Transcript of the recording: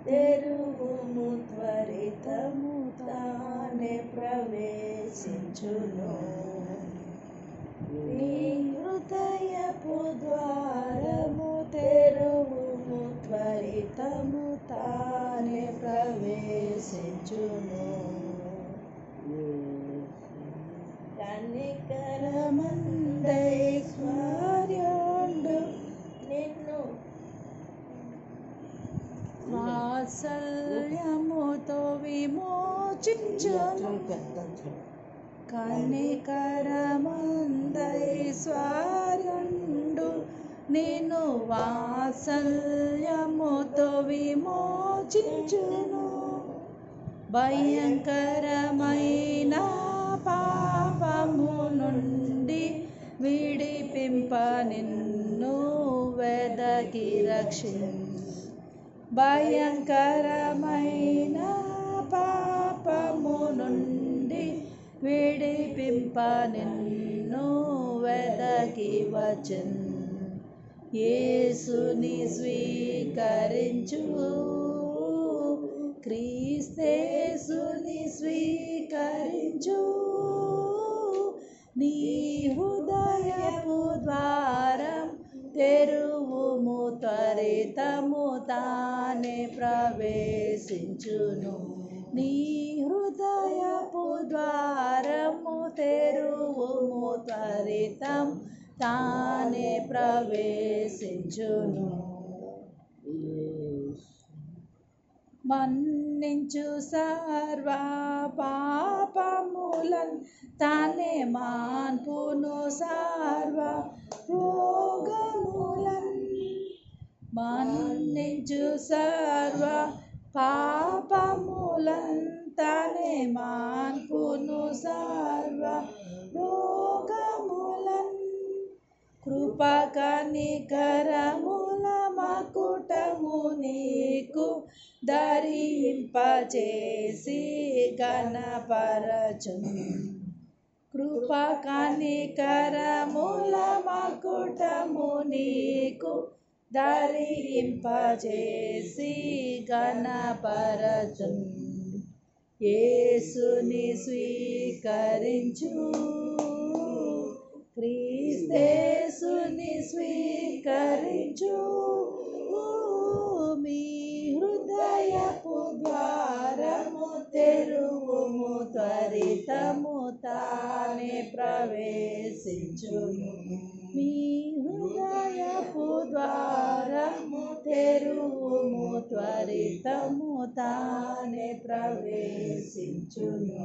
తెరువుము త్వరితము తానే ప్రవేశించును. నీ హృదయపు ద్వారము తెరువుము త్వరితము తానే ప్రవేశించును. కనికరమందైశ్వర్యుండు నిన్ను వాత్సల్యముతో విమోచించును. కనికరమందైశ్వర్యుండు నిన్ను వాత్సల్యముతో విమోచించును. భయంకరమైన పాపము నుండి విడిపింప నిన్ను వెదకి భయంకరమైన పాపము నుండి విడిపింప నిన్ను వెదకి వచ్చెను. యేసుని స్వీకరించు, క్రీస్తేసుని స్వీకరించు. నీ హృదయపు ద్వారం తెరువుము త్వరితము తానే ప్రవేశించును. నీ హృదయపు ద్వారము తెరువుము త్వరితం తానే ప్రవేశించును. మన్నించు సర్వ పాపములన్ తానే మాన్పును. సర్వ రోగములన్ మన్నించు సర్వ పాపములన్ తానే మాన్పును. సర్వ రోగములన్ కృపా కనికరముల మకుటము నీకు ధరింపచేసి ఘనపరచును. కృపా కనికరముల మకుటము నీకు ధరింపచేసి ఘనపరచును. యేసుని స్వీకరించు, క్రీస్తేసుని స్వీకరించు. మీ హృదయపు ద్వారము తెరువుము త్వరితము తానే ప్రవేశించును. మీ హృదయపు ద్వారము తెరువుము త్వరితము తానే ప్రవేశించును.